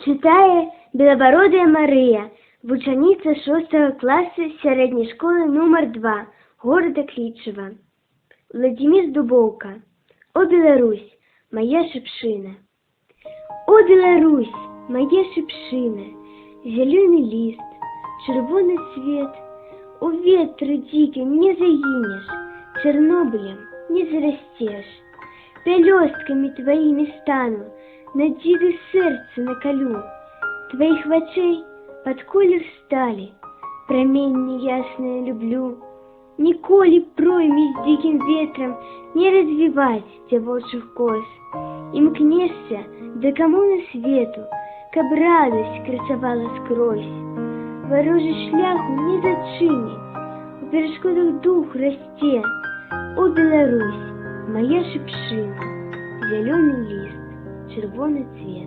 Читає Білобородая Марія, вучениця 6 класу середньої школи номер 2 города Кличева. Владимир Дубовка. О, Беларусь, моя шипшина. О, Беларусь, моя шипшина, зеленый лист, червоный цвет. У ветру диким не загинешь, Чернобылем не зарастешь. Пелестками твоими стану, на діди серце наколю. Твоих очей под колер стали, промень неясное люблю. Николи пройми с диким ветром не развивать девочих кос. И мкнешься до кому на свету, каб радость красовала скрозь. Ворожий шляху не зачинить, у перешкодах дух расте. О, Беларусь, моя шипшина, зеленый лист, червоный цвет.